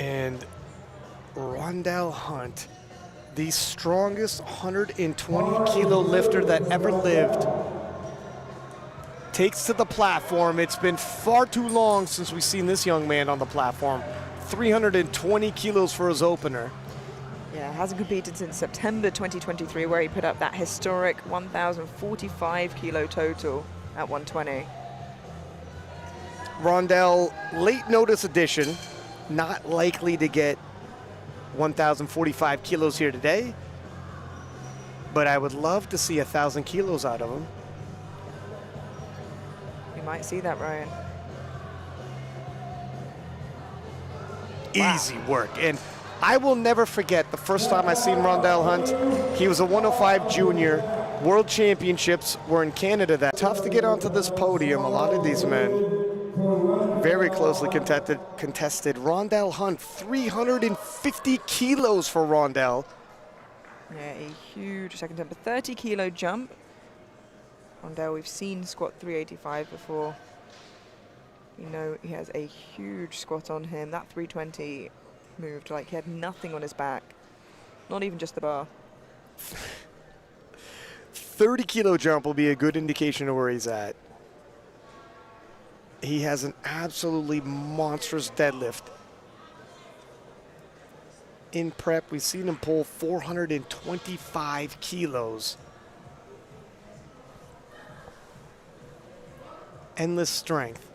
And Rondel Hunte, the strongest 120-kilo lifter that ever lived, takes to the platform. It's been far too long since we've seen this young man on the platform. 320 kilos for his opener. Yeah, hasn't competed since September 2023, where he put up that historic 1,045 kilo total at 120. Rondel, late notice addition, not likely to get 1,045 kilos here today, but I would love to see 1,000 kilos out of him. You might see that, Ryan. Easy work. And I will never forget the first time I seen Rondel Hunte. He was a 105 junior. World Championships were in Canada. That tough to get onto this podium. A lot of these men very closely contested. Rondel Hunte, 350 kilos for Rondel. Yeah, a huge second tempo, 30 kilo jump. Rondel, we've seen squat 385 before. You know he has a huge squat on him. That 320 moved like he had nothing on his back, not even just the bar. 30 kilo jump will be a good indication of where he's at. He has an absolutely monstrous deadlift. In prep, we've seen him pull 425 kilos. Endless strength.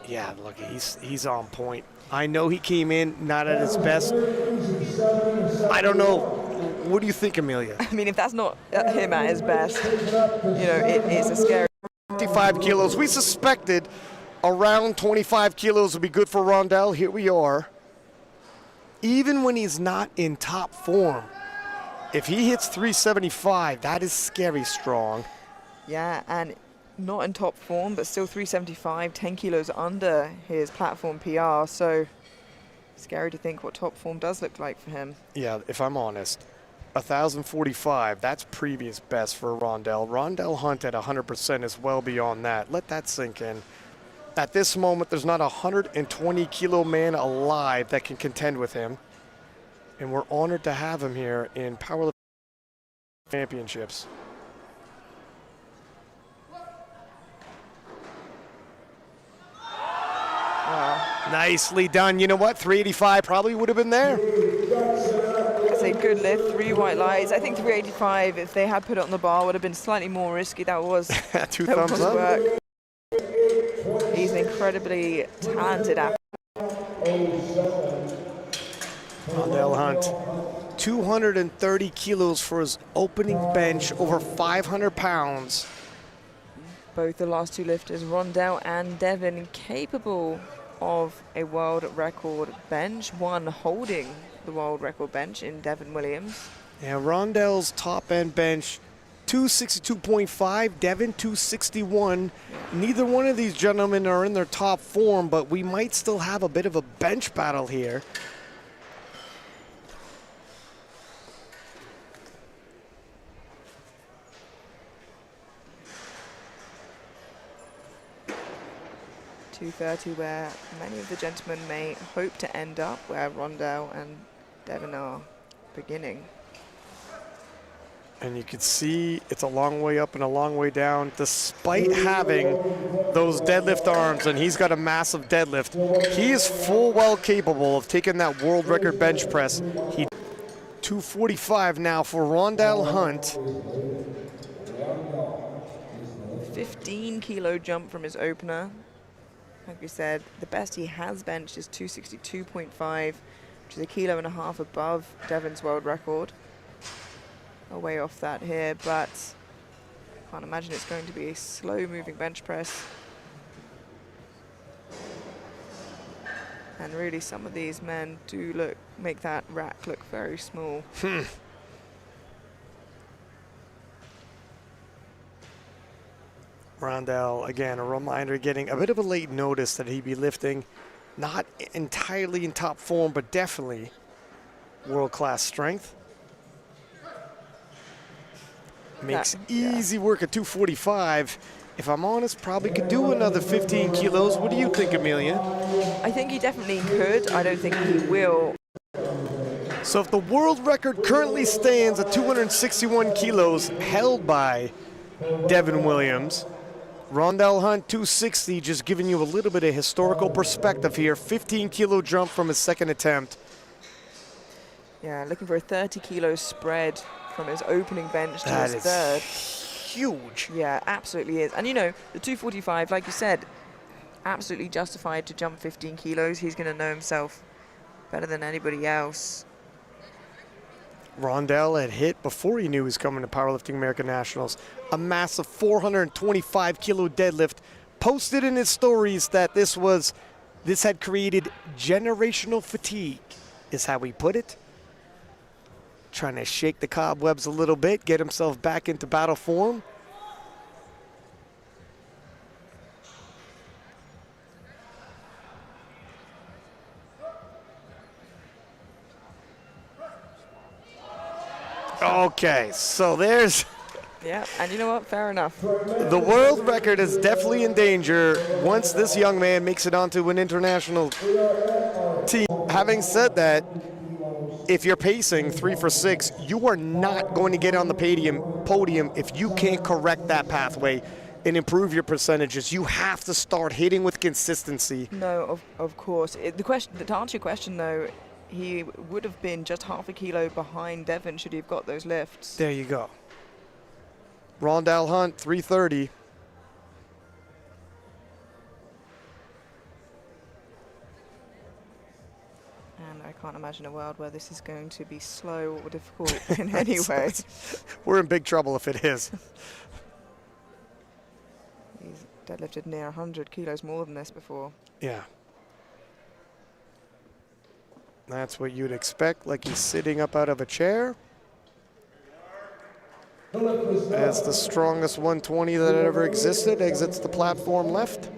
Yeah, look, he's on point. I know he came in not at his best. I don't know. What do you think, Amelia? I mean, if that's not him at his best, you know, it's a scary. 55 kilos. We suspected around 25 kilos would be good for Rondel. Here we are. Even when he's not in top form, if he hits 375, that is scary strong. Yeah, and not in top form, but still 375, 10 kilos under his platform PR. So scary to think what top form does look like for him. Yeah, if I'm honest, 1,045, that's previous best for Rondel. Rondel Hunte at 100% is well beyond that. Let that sink in. At this moment, there's not a 120-kilo man alive that can contend with him. And we're honored to have him here in Powerlifting Championships. Wow. Nicely done. You know what? 385 probably would have been there. It's a good lift, 3 white lights. I think 385, if they had put it on the bar, would have been slightly more risky. That was Two thumbs up. Work. He's an incredibly talented athlete. Rondel Hunte, 230 kilos for his opening bench, over 500 pounds. Both the last two lifters, Rondel and Devin, capable of a world record bench, one holding the world record bench in Devin Williams. Yeah, Rondel's top end bench, 262.5, Devin 261. Neither one of these gentlemen are in their top form, but we might still have a bit of a bench battle here. .230, where many of the gentlemen may hope to end up, where Rondel and Devin are beginning. And you can see it's a long way up and a long way down, despite having those deadlift arms, and he's got a massive deadlift. He is full well capable of taking that world record bench press. 245 now for Rondel Hunte. 15 kilo jump from his opener. Like we said, the best he has benched is 262.5, which is 1.5 kilos above Devin's world record. A way off that here, but can't imagine it's going to be a slow-moving bench press. And really, some of these men do make that rack look very small. Rondel, again, a reminder, getting a bit of a late notice that he'd be lifting, not entirely in top form, but definitely world-class strength. Makes easy work at 245. if I'm honest, probably could do another 15 kilos. What do you think, Amelia? I think he definitely could. I don't think he will. So if the world record currently stands at 261 kilos, held by Devin Williams, Rondel Hunt 260, just giving you a little bit of historical perspective here. 15 kilo jump from his second attempt. Yeah, looking for a 30 kilo spread from his opening bench to That his is third. huge. Yeah, absolutely is. And you know, the 245, like you said, absolutely justified to jump 15 kilos. He's going to know himself better than anybody else. Rondel had hit before he knew he was coming to Powerlifting American Nationals a massive 425 kilo deadlift. Posted in his stories that this had created generational fatigue, is how he put it. Trying to shake the cobwebs a little bit, get himself back into battle form. Okay, so there's... Yeah, and you know what? Fair enough. The world record is definitely in danger once this young man makes it onto an international team. Having said that, if you're pacing 3 for 6, you are not going to get on the podium if you can't correct that pathway and improve your percentages. You have to start hitting with consistency. No, of course. To answer your question, though, he would have been just half a kilo behind Devin should he have got those lifts. There you go. Rondel Hunt, 330. And I can't imagine a world where this is going to be slow or difficult in any way. We're in big trouble if it is. He's deadlifted near 100 kilos more than this before. Yeah. That's what you'd expect, like he's sitting up out of a chair. As the strongest 120 that ever existed exits the platform left.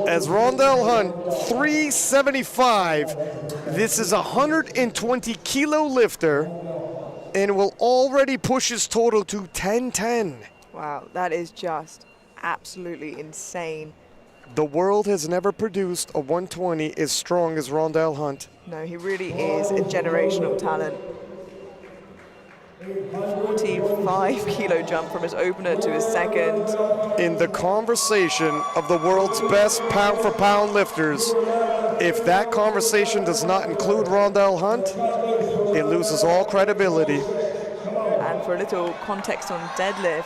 As Rondel Hunt, 375. This is a 120 kilo lifter and will already push his total to 1010. Wow, that is just absolutely insane. The world has never produced a 120 as strong as Rondel Hunt. No, he really is a generational talent. 45 kilo jump from his opener to his second. In the conversation of the world's best pound for pound lifters, if that conversation does not include Rondel Hunt, it loses all credibility. And for a little context on deadlift,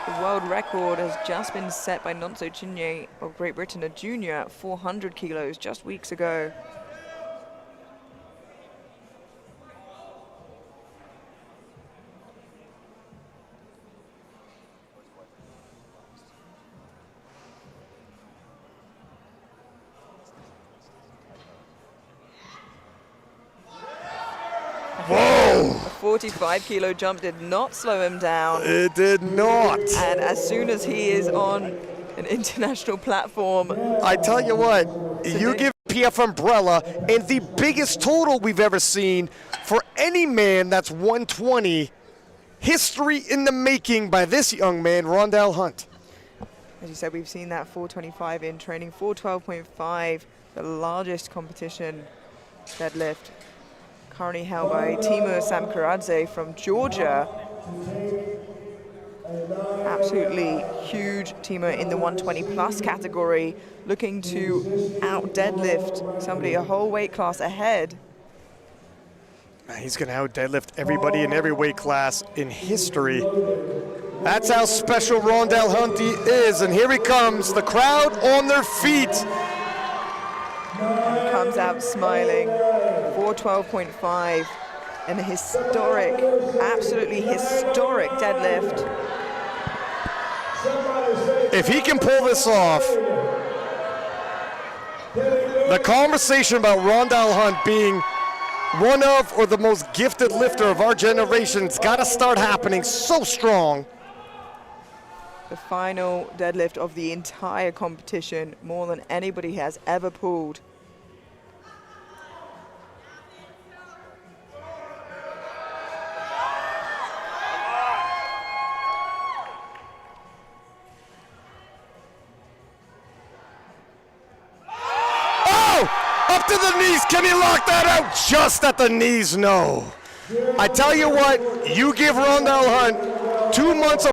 the world record has just been set by Nonso Chinye of Great Britain, a junior, at 400 kilos just weeks ago. Whoa! A 45 kilo jump did not slow him down. It did not. And as soon as he is on an international platform, I tell you what, you give PF Umbrella and the biggest total we've ever seen for any man that's 120. History in the making by this young man, Rondel Hunt. as you said, we've seen that 425 in training, 412.5, the largest competition deadlift, currently held by Timur Samkaradze from Georgia. Absolutely huge Timur in the 120 plus category, looking to out deadlift somebody a whole weight class ahead. He's going to out deadlift everybody in every weight class in history. That's how special Rondel Hunte is, and here he comes, the crowd on their feet. And he comes out smiling, 412.5, and a historic, absolutely historic deadlift. If he can pull this off, the conversation about Rondel Hunt being one of or the most gifted lifter of our generation's got to start happening so strong. The final deadlift of the entire competition, more than anybody has ever pulled. Up to the knees. Can you lock that out? Just at the knees, no. I tell you what, you give Rondel Hunt 2 months of